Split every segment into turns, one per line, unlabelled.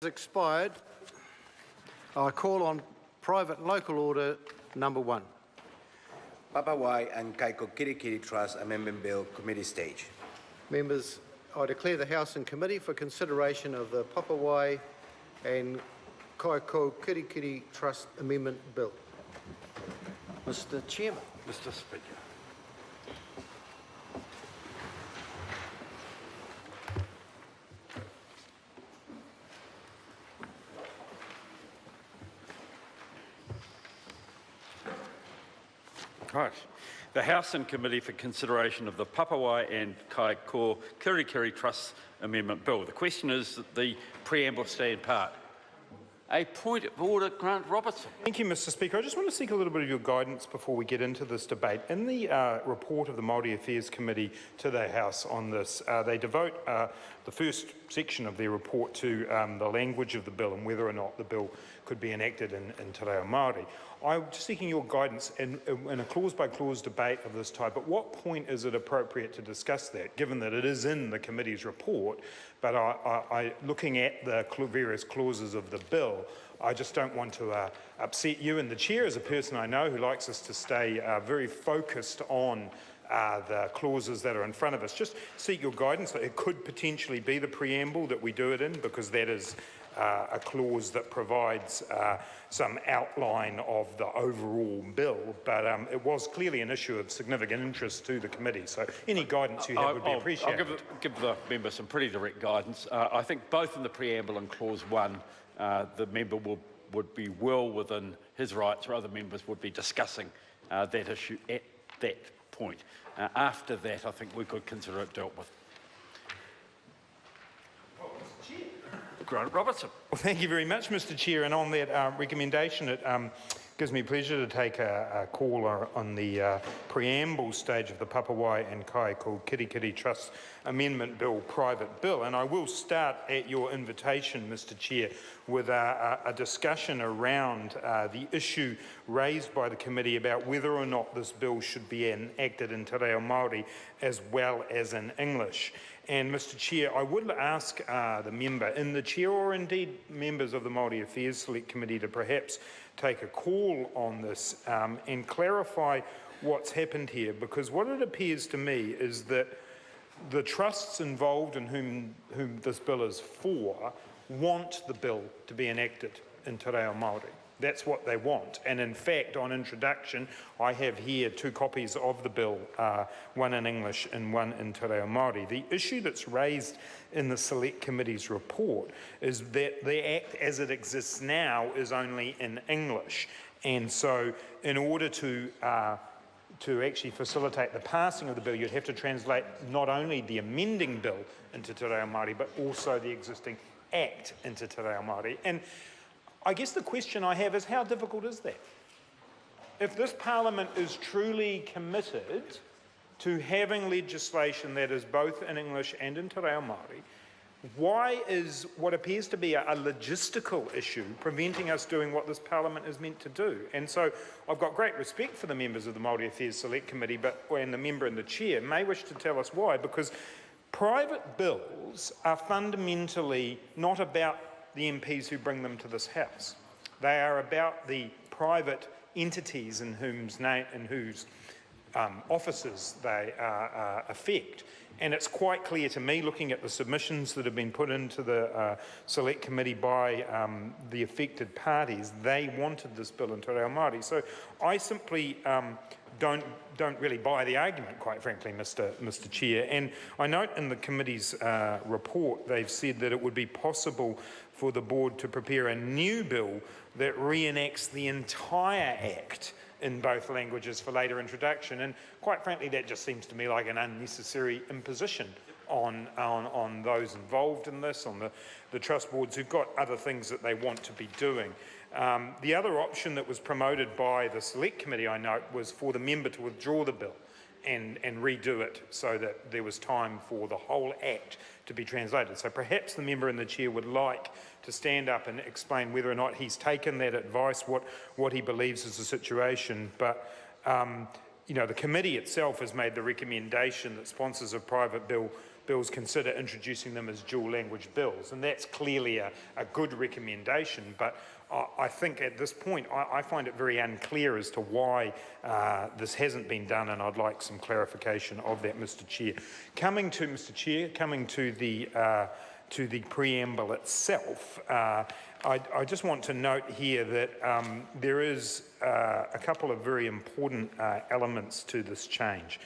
Expired. I call on private local order number 1.
Papawai and Kaikokirikiri Trust Amendment Bill Committee stage.
Members, I declare the House in committee for consideration of the Papawai and Kaikokirikiri Trust Amendment Bill. Mr. Chairman.
Mr. Speaker. Right. The House and Committee for consideration of the Papawai and Kaikokirikiri Trust Amendment Bill. The question is that the preamble stand part. A point of order, Grant Robertson.
Thank you, Mr. Speaker. I just want to seek a little bit of your guidance before we get into this debate. In the report of the Māori Affairs Committee to the House on this, they devote the first section of their report to the language of the bill and whether or not the bill could be enacted in Te Reo Māori. I'm just seeking your guidance in a clause-by-clause debate of this type. At what point is it appropriate to discuss that, given that it is in the committee's report, but looking at the various clauses of the bill, I just don't want to upset you and the chair as a person I know who likes us to stay very focused on the clauses that are in front of us. Just seek your guidance. It could potentially be the preamble that we do it in, because that is a clause that provides some outline of the overall bill, but it was clearly an issue of significant interest to the committee. So any guidance you have would be appreciated.
I'll give the member some pretty direct guidance. I think both in the preamble and clause 1, the member would be well within his rights, or other members would be discussing that issue at that point. After that, I think we could consider it dealt with. Grant Robertson.
Well, thank you very much, Mr. Chair. And on that recommendation, it gives me pleasure to take a call on the preamble stage of the Papawai and Kaikokirikiri Trust Amendment Bill, private bill. And I will start at your invitation, Mr. Chair, with a discussion around the issue raised by the committee about whether or not this bill should be enacted in Te Reo Māori as well as in English. And Mr. Chair, I would ask the member in the chair, or indeed members of the Māori Affairs Select Committee, to perhaps take a call on this and clarify what's happened here, because what it appears to me is that the trusts involved and whom this bill is for want the bill to be enacted in Te Reo Māori. That's what they want. And in fact, on introduction, I have here 2 copies of the bill, one in English and one in Te Reo Māori. The issue that's raised in the Select Committee's report is that the Act as it exists now is only in English. And so in order to actually facilitate the passing of the bill, you'd have to translate not only the amending bill into Te Reo Māori, but also the existing Act into Te Reo Māori. And I guess the question I have is, how difficult is that? If this Parliament is truly committed to having legislation that is both in English and in Te Reo Māori, why is what appears to be a logistical issue preventing us doing what this Parliament is meant to do? And so I've got great respect for the members of the Māori Affairs Select Committee, and the member and the chair may wish to tell us why, because private bills are fundamentally not about the MPs who bring them to this House. They are about the private entities in whose offices they affect. And it's quite clear to me, looking at the submissions that have been put into the Select Committee by the affected parties, they wanted this bill in Te Reo Māori. So I simply don't really buy the argument, quite frankly, Mr. Chair. And I note in the committee's report, they've said that it would be possible for the board to prepare a new bill that reenacts the entire Act in both languages for later introduction. And quite frankly, that just seems to me like an unnecessary imposition on those involved in this, on the trust boards who've got other things that they want to be doing. The other option that was promoted by the Select Committee, I note, was for the member to withdraw the bill and redo it so that there was time for the whole Act to be translated. So perhaps the member and the chair would like to stand up and explain whether or not he's taken that advice, what he believes is the situation. But you know, the committee itself has made the recommendation that sponsors of private bill bills, consider introducing them as dual language bills. And that's clearly a good recommendation, but I think at this point I find it very unclear as to why this hasn't been done, and I'd like some clarification of that, Mr. Chair. Coming to the preamble itself, I just want to note here that there is a couple of very important elements to this change.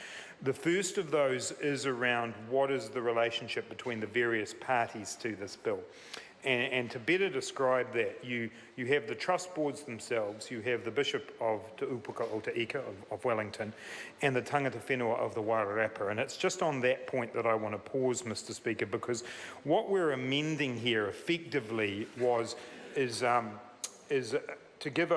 The first of those is around what is the relationship between the various parties to this bill. And to better describe that, you have the trust boards themselves, you have the Bishop of Te Upuka o Te Ika of Wellington, and the tangata whenua of the Wairarapa. And it's just on that point that I want to pause, Mr. Speaker, because what we're amending here effectively is to give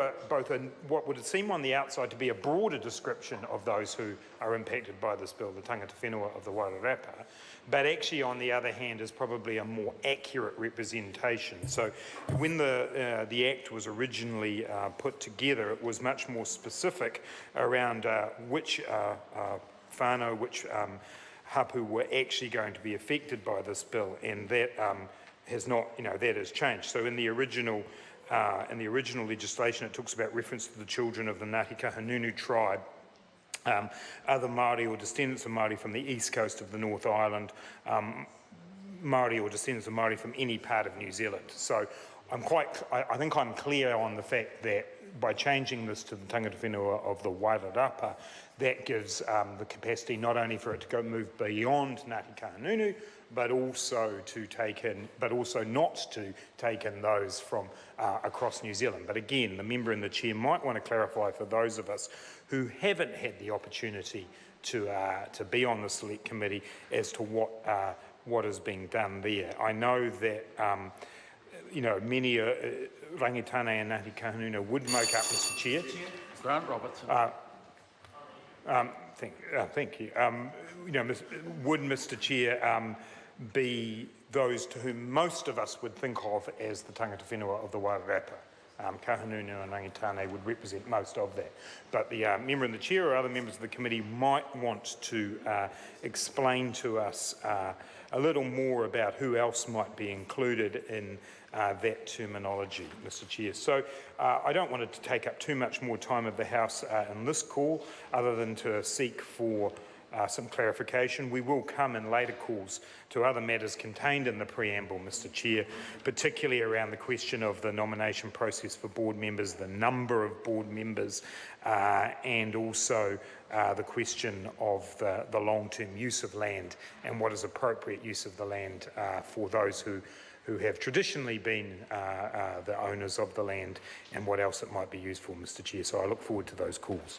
what would seem on the outside to be a broader description of those who are impacted by this bill, the tangata whenua of the Wairarapa, but actually on the other hand is probably a more accurate representation. So when the Act was originally put together, it was much more specific around which whānau, which hapu were actually going to be affected by this bill, and that has not, that has changed. So in the original legislation, it talks about reference to the children of the Ngāti Kahungunu tribe, other Māori or descendants of Māori from the east coast of the North Island, Māori or descendants of Māori from any part of New Zealand. So I think I'm clear on the fact that by changing this to the tangata whenua of the Wairarapa, that gives the capacity not only for it to move beyond Ngāti Kahungunu, but also not to take in those from across New Zealand. But again, the member and the chair might want to clarify for those of us who haven't had the opportunity to be on the select committee as to what is being done there. I know that many rangitane and Ngāti Kahungunu would make up, Mr. Chair.
Grant Robertson.
Thank you. Would, Mr. Chair, be those to whom most of us would think of as the tangata whenua of the Wairarapa. Kahungunu and Rangitane would represent most of that. But the member and the chair or other members of the committee might want to explain to us a little more about who else might be included in that terminology, Mr. Chair. So I don't want it to take up too much more time of the House in this call, other than to seek for some clarification. We will come in later calls to other matters contained in the preamble, Mr. Chair, particularly around the question of the nomination process for board members, the number of board members, and also the question of the long-term use of land and what is appropriate use of the land for those who have traditionally been the owners of the land, and what else it might be used for, Mr. Chair. So I look forward to those calls.